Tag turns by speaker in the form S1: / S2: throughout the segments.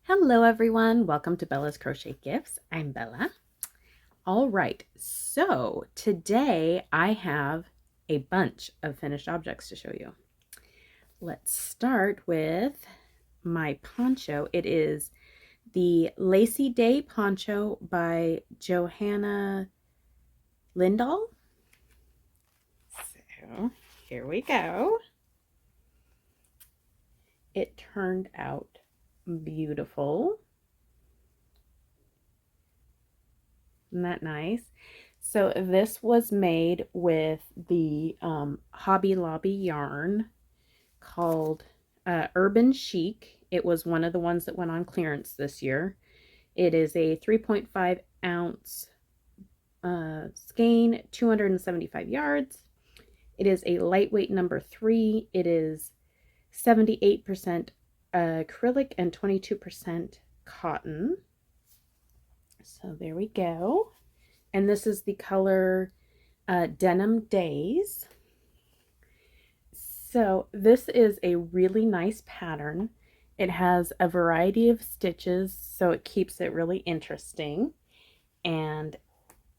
S1: Hello everyone, welcome to Bella's Crochet Gifts. I'm Bella. All right, so today I have a bunch of finished objects to show you. Let's start with my poncho. It is the Lacy Day poncho by Johanna Lindahl. So here we go. It turned out beautiful. Isn't that nice? So this was made with the Hobby Lobby yarn called Urban Chic. It was one of the ones that went on clearance this year. It is a 3.5 ounce skein, 275 yards. It is a lightweight number 3. It is 78% acrylic and 22% cotton. So there we go. And this is the color Denim Days. So this is a really nice pattern. It has a variety of stitches, so it keeps it really interesting. And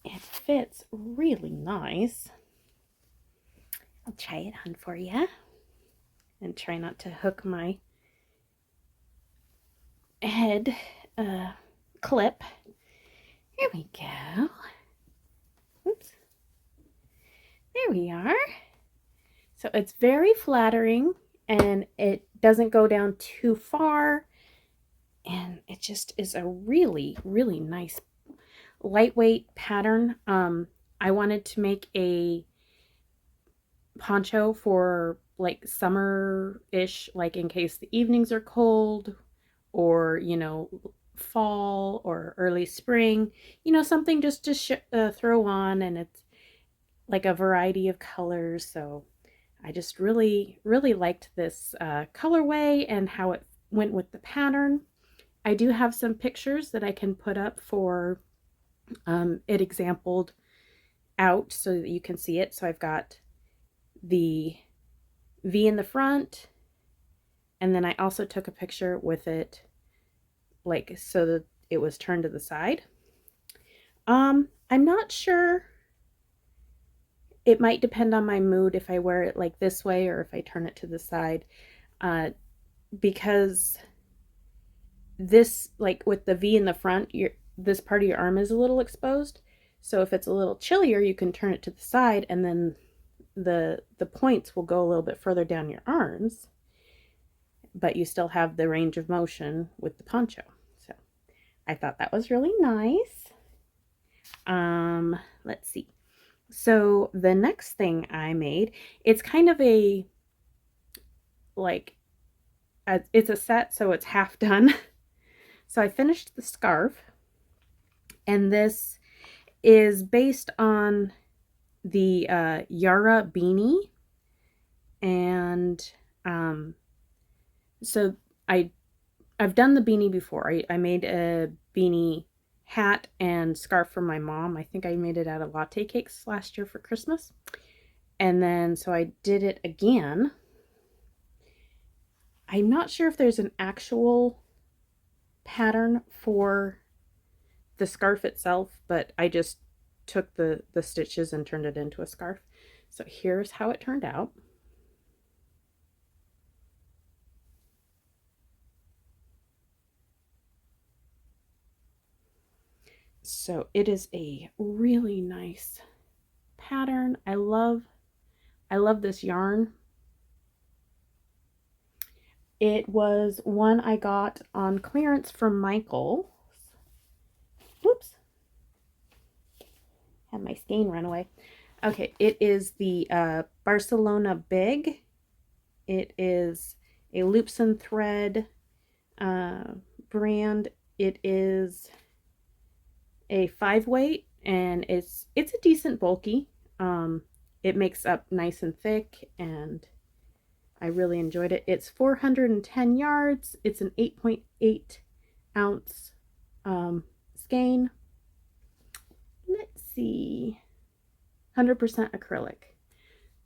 S1: it fits really nice. I'll try it on for you. And try not to hook my head clip. Here we go. Oops. There we are. So it's very flattering and it doesn't go down too far. And it just is a really, really nice lightweight pattern. I wanted to make a poncho for like summer-ish, like in case the evenings are cold or, you know, fall or early spring, you know, something just to throw on, and it's like a variety of colors. So I just really, really liked this colorway and how it went with the pattern. I do have some pictures that I can put up for it exampled out so that you can see it. So I've got the V in the front, and then I also took a picture with it like so that it was turned to the side. I'm not sure. It might depend on my mood if I wear it like this way or if I turn it to the side, because this, like with the V in the front, this part of your arm is a little exposed. So if it's a little chillier, you can turn it to the side, and then the points will go a little bit further down your arms, but you still have the range of motion with the poncho. So I thought that was really nice. Let's see. So the next thing I made, it's kind of a, like, it's a set, so it's half done. So I finished the scarf, and this is based on the Yara beanie. And so I've done the beanie before. I made a beanie hat and scarf for my mom. I think I made it out of latte cakes last year for Christmas. And then so I did it again. I'm not sure if there's an actual pattern for the scarf itself, but I just took the stitches and turned it into a scarf. So here's how it turned out. So it is a really nice pattern. I love this yarn. It was one I got on clearance from Michael. Whoops. Had my skein run away. Okay, it is the Barcelona Big. It is a loops and thread brand. It is a 5-weight, and it's a decent bulky. It makes up nice and thick, and I really enjoyed it. It's 410 yards. It's an 8.8 ounce skein. Let's see, 100% acrylic.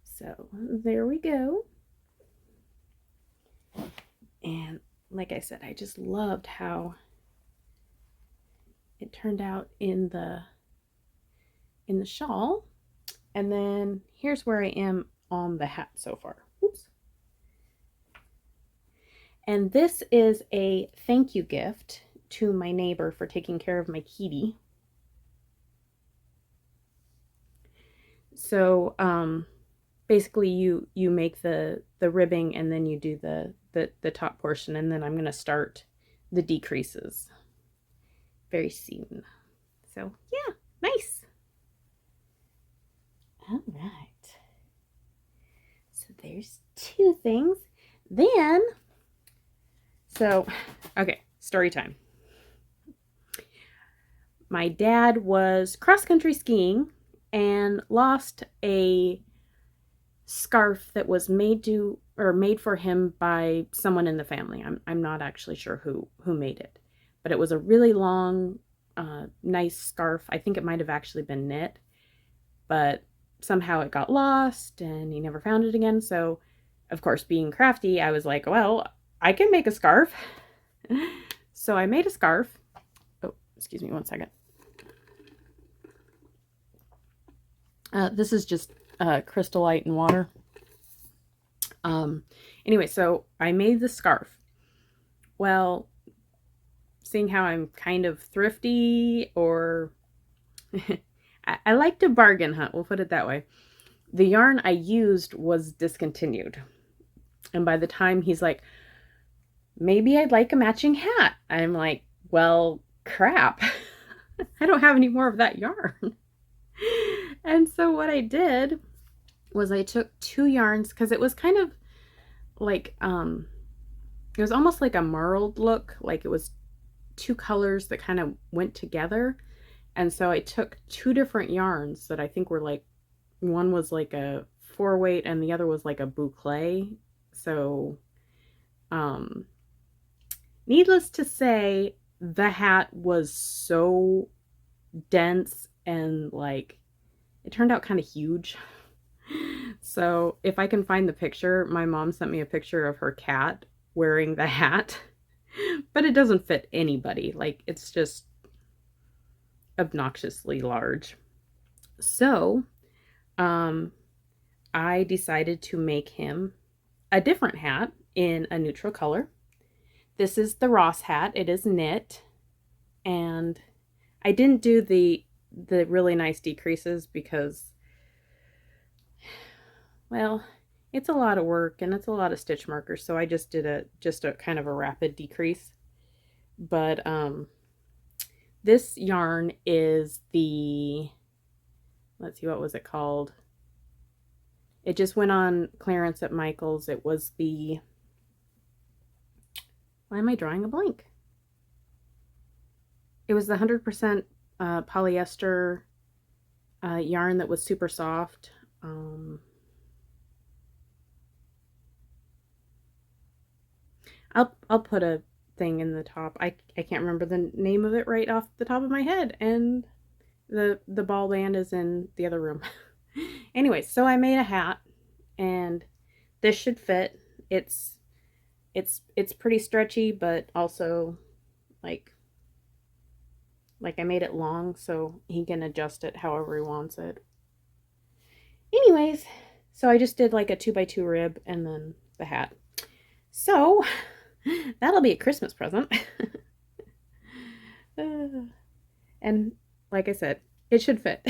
S1: So there we go. And like I said, I just loved how it turned out in the shawl. And then here's where I am on the hat so far. Oops. And this is a thank you gift to my neighbor for taking care of my kitty. So basically you make the ribbing and then you do the top portion, and then I'm going to start the decreases very soon. So yeah, nice. All right. So there's two things. Then, so, okay, story time. My dad was cross-country skiing and lost a scarf that was made for him by someone in the family. I'm not actually sure who made it, but it was a really long, nice scarf. I think it might have actually been knit, but somehow it got lost and he never found it again. So, of course, being crafty, I was like, well, I can make a scarf. So I made a scarf. Oh, excuse me one second. This is just Crystal Light and water. Anyway, so I made the scarf. Well, seeing how I'm kind of thrifty, or I like to bargain hunt, we'll put it that way. The yarn I used was discontinued. And by the time he's like, maybe I'd like a matching hat, I'm like, well, crap. I don't have any more of that yarn. And so what I did was I took two yarns, because it was kind of like, it was almost like a marled look, like it was two colors that kind of went together. And so I took two different yarns that I think were like, one was like a 4-weight and the other was like a boucle. So, needless to say, the hat was so dense and like, it turned out kind of huge. So if I can find the picture, my mom sent me a picture of her cat wearing the hat, but it doesn't fit anybody. Like, it's just obnoxiously large. So, I decided to make him a different hat in a neutral color. This is the Ross hat. It is knit, and I didn't do the really nice decreases because, well, it's a lot of work and it's a lot of stitch markers, so I just did a kind of a rapid decrease. But this yarn is the, let's see, what was it called? It just went on clearance at Michael's. It was the, why am I drawing a blank? It was the 100% polyester yarn that was super soft. I'll put a thing in the top. I can't remember the name of it right off the top of my head, and the ball band is in the other room. Anyway, so I made a hat, and this should fit. It's pretty stretchy, but also like I made it long so he can adjust it however he wants it. Anyways, so I just did like a 2x2 rib and then the hat. So that'll be a Christmas present. And like I said, it should fit.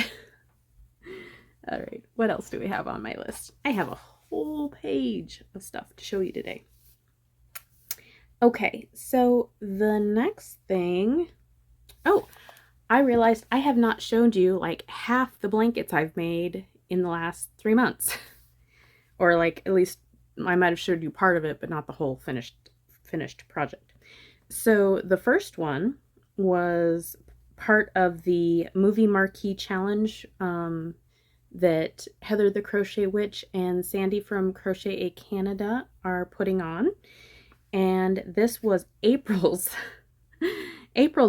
S1: All right, what else do we have on my list? I have a whole page of stuff to show you today. Okay, so the next thing, oh, I realized I have not showed you like half the blankets I've made in the last 3 months. Or like, at least I might have showed you part of it, but not the whole finished project. So the first one was part of the movie marquee challenge that Heather the Crochet Witch and Sandy from Crochet Eh Canada are putting on. And this was April's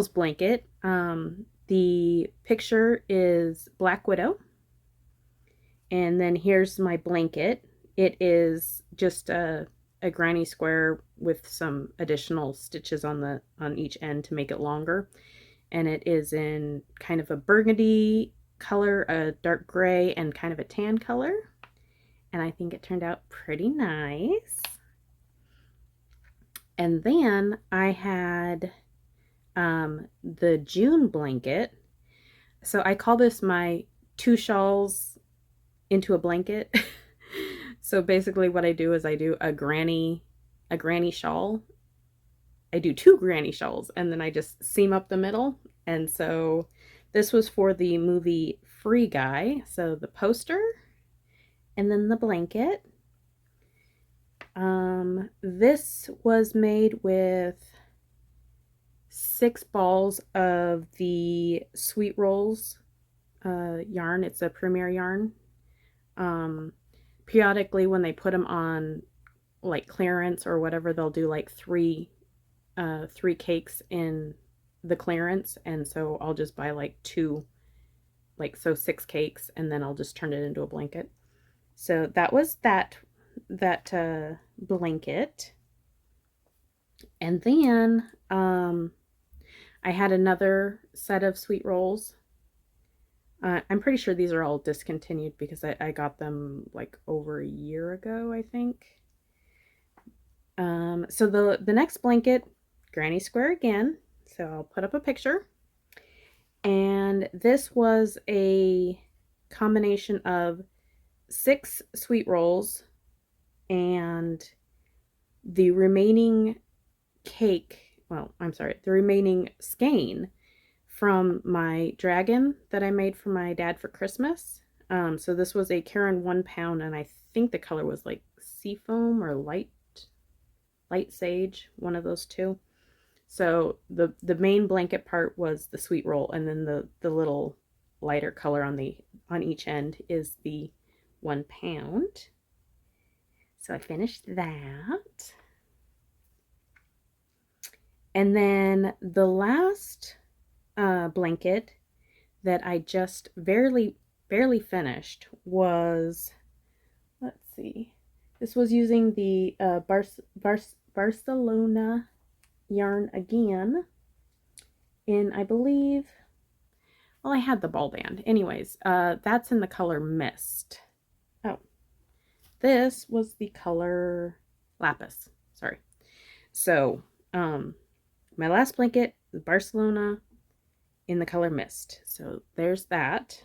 S1: blanket. The picture is Black Widow. And then here's my blanket. It is just a a granny square with some additional stitches on each end to make it longer. And it is in kind of a burgundy color, a dark gray, and kind of a tan color. And I think it turned out pretty nice. And then I had the June blanket. So I call this my 2 shawls into a blanket. So basically what I do is I do a granny shawl. I do 2 granny shawls and then I just seam up the middle. And so this was for the movie Free Guy. So the poster and then the blanket. This was made with 6 balls of the Sweet Rolls yarn. It's a Premier yarn. Periodically when they put them on like clearance or whatever, they'll do like 3 cakes in the clearance, and so I'll just buy like 2, like so 6 cakes, and then I'll just turn it into a blanket. So that was that blanket. And then I had another set of Sweet Rolls. I'm pretty sure these are all discontinued because I got them like over a year ago, I think. So the next blanket, granny square again. So I'll put up a picture. And this was a combination of 6 Sweet Rolls and the remaining the remaining skein from my dragon that I made for my dad for Christmas. So this was a Karen 1 pound, and I think the color was like seafoam or light sage, one of those two. So the main blanket part was the Sweet Roll, and then the little lighter color on each end is the 1 pound. So I finished that. And then the last blanket that I just barely finished was, let's see, this was using the Barcelona yarn again in, I believe, well, I had the ball band. Anyways, that's in the color Mist. Oh, this was the color Lapis. Sorry. So, my last blanket is Barcelona in the color Mist. So there's that.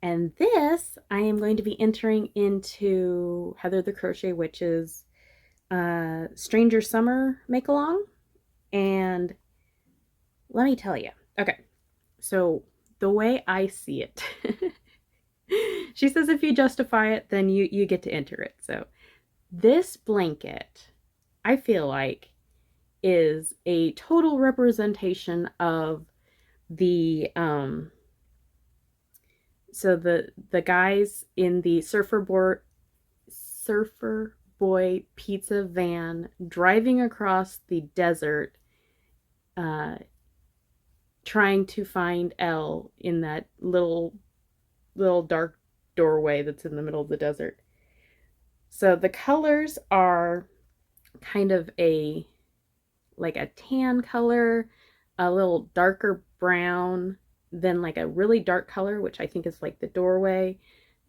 S1: And this I am going to be entering into Heather the Crochet Witch's Stranger Summer make-along. And let me tell you. Okay, so the way I see it, she says if you justify it, then you get to enter it. So this blanket, I feel like, is a total representation of the so the guys in the surfer boy pizza van driving across the desert, trying to find Elle in that little dark doorway that's in the middle of the desert. So the colors are kind of like a tan color, a little darker brown, then like a really dark color, which I think is like the doorway.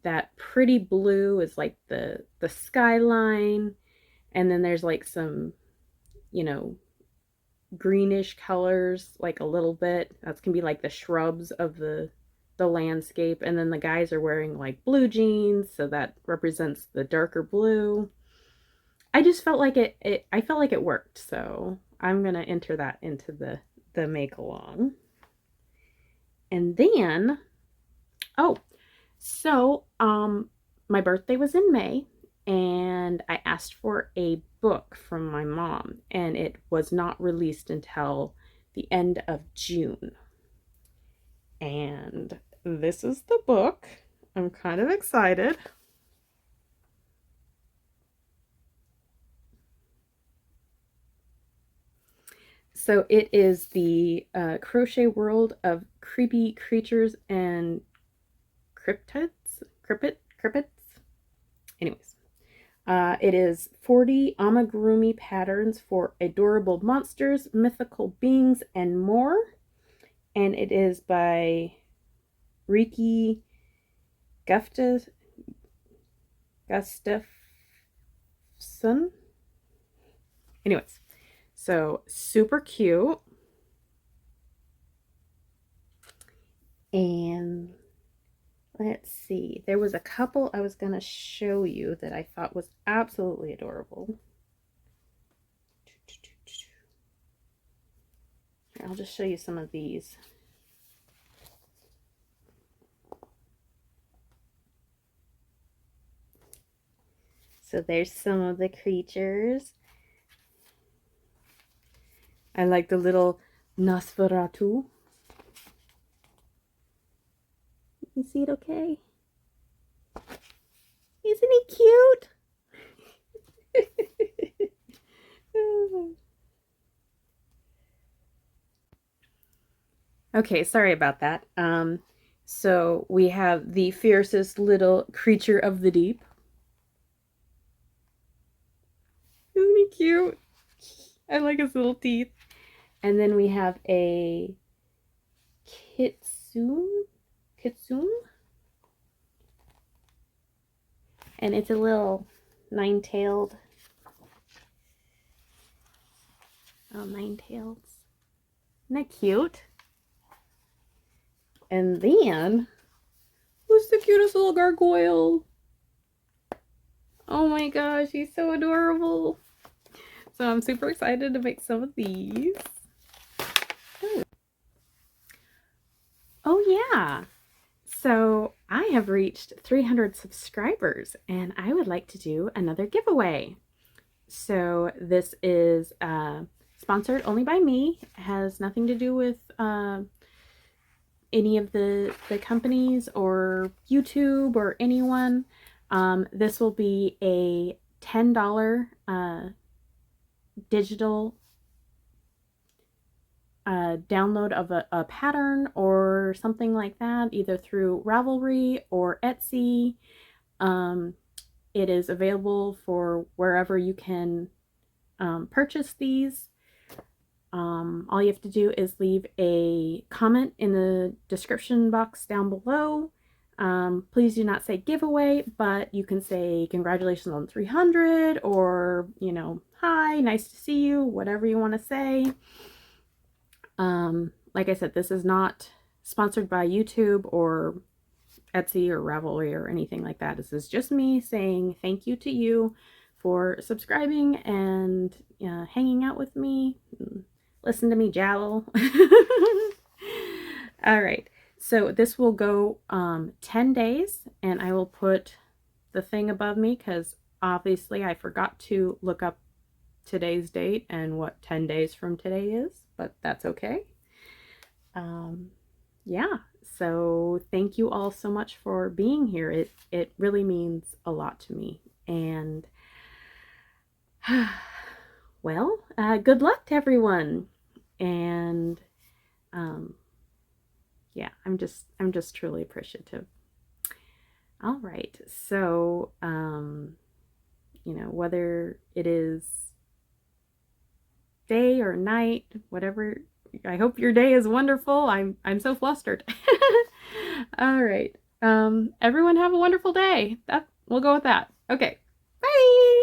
S1: That pretty blue is like the skyline, and then there's like some, greenish colors, like a little bit. That's gonna be like the shrubs of the landscape, and then the guys are wearing like blue jeans, so that represents the darker blue. I just felt like I felt like it worked, so I'm gonna enter that into the make along. And then, my birthday was in May, and I asked for a book from my mom, and it was not released until the end of June. And this is the book. I'm kind of excited. So it is the Crochet World of Creepy Creatures and Cryptids. Anyways, It is 40 amigurumi patterns for adorable monsters, mythical beings, and more. And it is by Riki Gustafson. Anyways, so super cute. And let's see, there was a couple I was going to show you that I thought was absolutely adorable. I'll just show you some of these. So there's some of the creatures. I like the little Nosferatu. You see it okay? Isn't he cute? Okay, sorry about that. So we have the fiercest little creature of the deep. Isn't he cute? I like his little teeth. And then we have a kitsune. And it's a little nine-tailed. Oh, nine-tails. Isn't that cute? And then, who's the cutest little gargoyle? Oh my gosh, he's so adorable. So I'm super excited to make some of these. Oh yeah. So I have reached 300 subscribers and I would like to do another giveaway. So this is sponsored only by me. It has nothing to do with any of the companies or YouTube or anyone. This will be a $10 digital download of a pattern or something like that, either through Ravelry or Etsy. It is available for wherever you can purchase these. All you have to do is leave a comment in the description box down below. Please do not say giveaway, but you can say congratulations on 300 or, you know, hi, nice to see you, whatever you want to say. Like I said, this is not sponsored by YouTube or Etsy or Ravelry or anything like that. This is just me saying thank you to you for subscribing and hanging out with me. Listen to me jowl. All right. So this will go 10 days, and I will put the thing above me because obviously I forgot to look up today's date and what 10 days from today is, but that's okay. Yeah, so thank you all so much for being here. It really means a lot to me. And well, good luck to everyone. And yeah, I'm just truly appreciative. All right, so you know, whether it is day or night, whatever, I hope your day is wonderful. I'm so flustered. All right. Everyone have a wonderful day. We'll go with that. Okay. Bye.